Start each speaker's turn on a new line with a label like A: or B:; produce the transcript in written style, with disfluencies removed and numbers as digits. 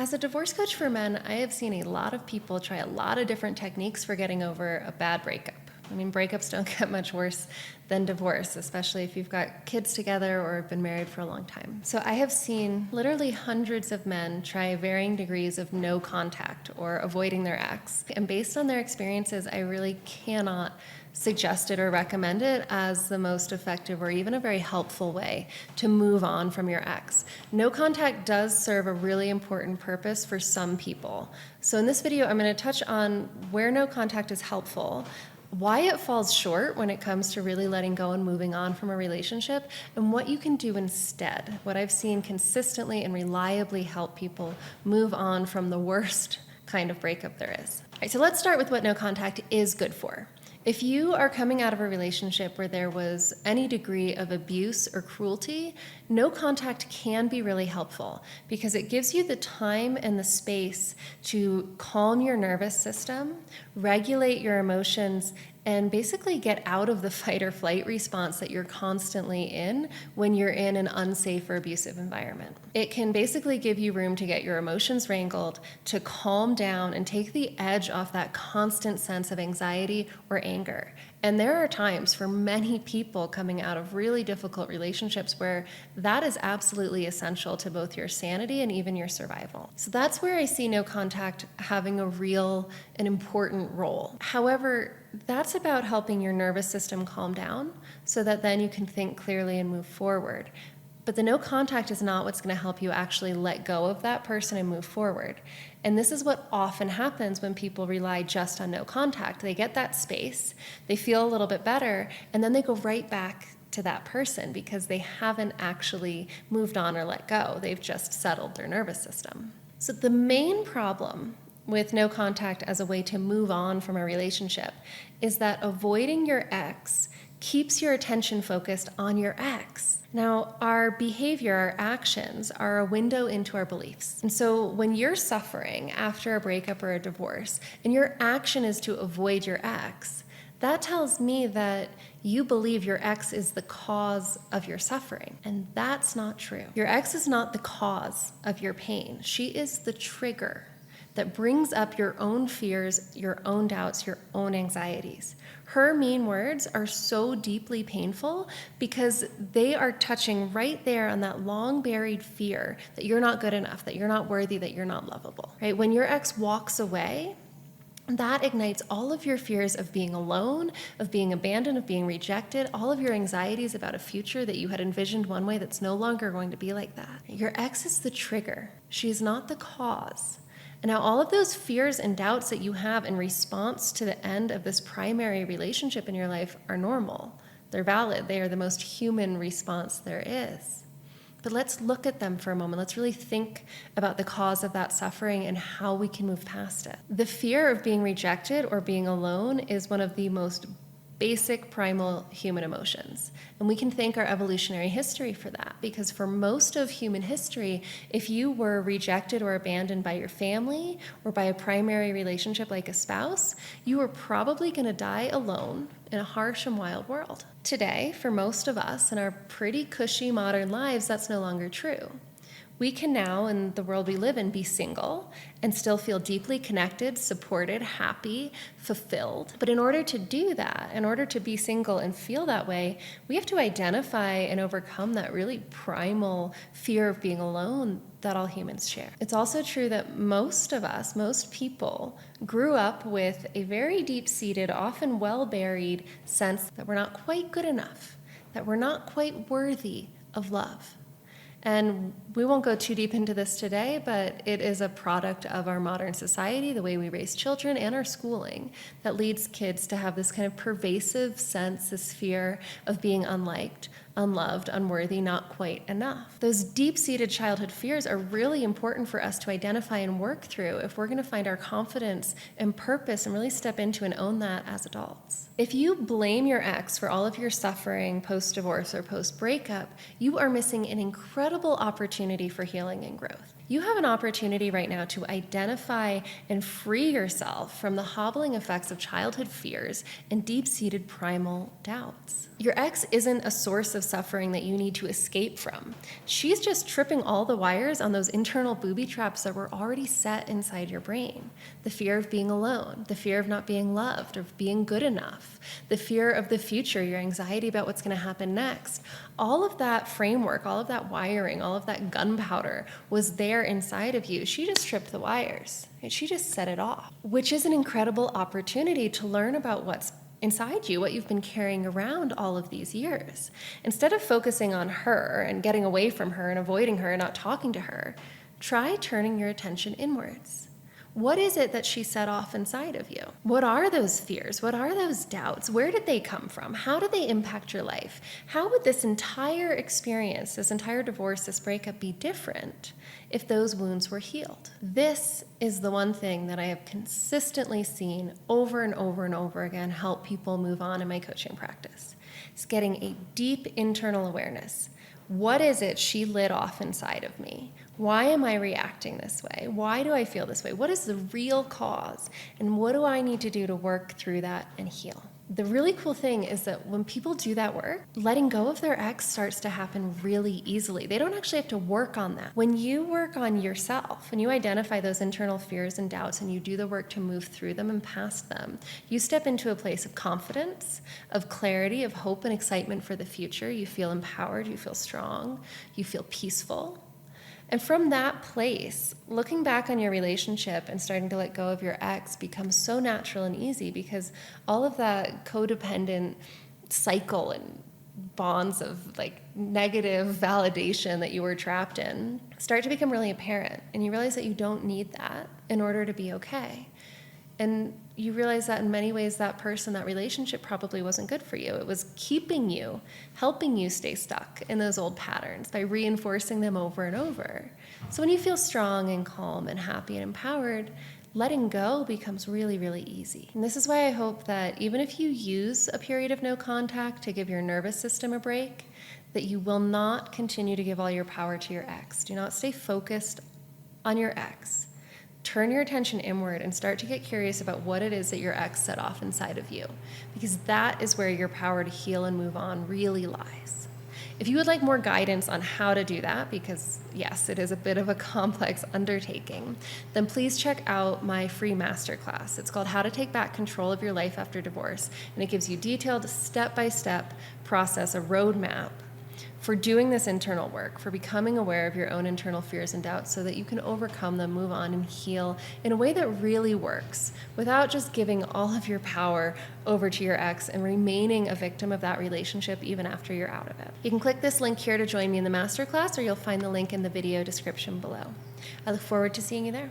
A: As a divorce coach for men, I have seen a lot of people try a lot of different techniques for getting over a bad breakup. I mean, breakups don't get much worse than divorce, especially if you've got kids together or have been married for a long time. So I have seen literally hundreds of men try varying degrees of no contact or avoiding their ex. And based on their experiences, I really cannot suggest it or recommend it as the most effective or even a very helpful way to move on from your ex. No contact does serve a really important purpose for some people. So in this video, I'm going to touch on where no contact is helpful, why it falls short when it comes to really letting go and moving on from a relationship, and what you can do instead, what I've seen consistently and reliably help people move on from the worst kind of breakup there is. All right, so let's start with what no contact is good for. If you are coming out of a relationship where there was any degree of abuse or cruelty, no contact can be really helpful because it gives you the time and the space to calm your nervous system, regulate your emotions, and basically get out of the fight or flight response that you're constantly in when you're in an unsafe or abusive environment. It can basically give you room to get your emotions wrangled, to calm down and take the edge off that constant sense of anxiety or anger. And there are times for many people coming out of really difficult relationships where that is absolutely essential to both your sanity and even your survival. So that's where I see no contact having a real and important role. However, that's about helping your nervous system calm down so that then you can think clearly and move forward. But the no contact is not what's going to help you actually let go of that person and move forward. And this is what often happens when people rely just on no contact. They get that space, they feel a little bit better, and then they go right back to that person because they haven't actually moved on or let go. They've just settled their nervous system. So the main problem with no contact as a way to move on from a relationship is that avoiding your ex keeps your attention focused on your ex. Now, our behavior, our actions are a window into our beliefs. And so when you're suffering after a breakup or a divorce, and your action is to avoid your ex, that tells me that you believe your ex is the cause of your suffering. And that's not true. Your ex is not the cause of your pain. She is the trigger that brings up your own fears, your own doubts, your own anxieties. Her mean words are so deeply painful because they are touching right there on that long buried fear that you're not good enough, that you're not worthy, that you're not lovable, right? When your ex walks away, that ignites all of your fears of being alone, of being abandoned, of being rejected, all of your anxieties about a future that you had envisioned one way that's no longer going to be like that. Your ex is the trigger. She's not the cause. And now all of those fears and doubts that you have in response to the end of this primary relationship in your life are normal. They're valid. They are the most human response there is. But let's look at them for a moment. Let's really think about the cause of that suffering and how we can move past it. The fear of being rejected or being alone is one of the most basic primal human emotions. And we can thank our evolutionary history for that, because for most of human history, if you were rejected or abandoned by your family or by a primary relationship like a spouse, you were probably going to die alone in a harsh and wild world. Today, for most of us in our pretty cushy modern lives, that's no longer true. We can now, in the world we live in, be single and still feel deeply connected, supported, happy, fulfilled. But in order to do that, in order to be single and feel that way, we have to identify and overcome that really primal fear of being alone that all humans share. It's also true that most of us, most people, grew up with a very deep-seated, often well-buried sense that we're not quite good enough, that we're not quite worthy of love. And we won't go too deep into this today, but it is a product of our modern society, the way we raise children and our schooling, that leads kids to have this kind of pervasive sense, this fear of being unliked, unloved, unworthy, not quite enough. Those deep-seated childhood fears are really important for us to identify and work through if we're going to find our confidence and purpose and really step into and own that as adults. If you blame your ex for all of your suffering post-divorce or post-breakup, you are missing an incredible opportunity for healing and growth. You have an opportunity right now to identify and free yourself from the hobbling effects of childhood fears and deep-seated primal doubts. Your ex isn't a source of suffering that you need to escape from. She's just tripping all the wires on those internal booby traps that were already set inside your brain. The fear of being alone, the fear of not being loved or being good enough, the fear of the future, your anxiety about what's going to happen next. All of that framework, all of that wiring, all of that gunpowder was there inside of you. She just tripped the wires. She just set it off, which is an incredible opportunity to learn about what's inside you, what you've been carrying around all of these years. Instead of focusing on her and getting away from her and avoiding her and not talking to her, try turning your attention inwards. What is it that she set off inside of you? What are those fears? What are those doubts? Where did they come from? How did they impact your life? How would this entire experience, this entire divorce, this breakup be different if those wounds were healed? This is the one thing that I have consistently seen over and over and over again help people move on in my coaching practice. It's getting a deep internal awareness. What is it she lit off inside of me? Why am I reacting this way? Why do I feel this way? What is the real cause? And what do I need to do to work through that and heal? The really cool thing is that when people do that work, letting go of their ex starts to happen really easily. They don't actually have to work on that. When you work on yourself, when you identify those internal fears and doubts and you do the work to move through them and past them, you step into a place of confidence, of clarity, of hope and excitement for the future. You feel empowered, you feel strong, you feel peaceful. And from that place, looking back on your relationship and starting to let go of your ex becomes so natural and easy because all of that codependent cycle and bonds of like negative validation that you were trapped in start to become really apparent. And you realize that you don't need that in order to be okay. And you realize that in many ways that person, that relationship probably wasn't good for you. It was keeping you, helping you stay stuck in those old patterns by reinforcing them over and over. So when you feel strong and calm and happy and empowered, letting go becomes really, really easy. And this is why I hope that even if you use a period of no contact to give your nervous system a break, that you will not continue to give all your power to your ex. Do not stay focused on your ex. Turn your attention inward and start to get curious about what it is that your ex set off inside of you, because that is where your power to heal and move on really lies. If you would like more guidance on how to do that, because yes, it is a bit of a complex undertaking, then please check out my free masterclass. It's called How to Take Back Control of Your Life After Divorce, and it gives you detailed step-by-step process, a roadmap for doing this internal work, for becoming aware of your own internal fears and doubts so that you can overcome them, move on, and heal in a way that really works without just giving all of your power over to your ex and remaining a victim of that relationship even after you're out of it. You can click this link here to join me in the masterclass, or you'll find the link in the video description below. I look forward to seeing you there.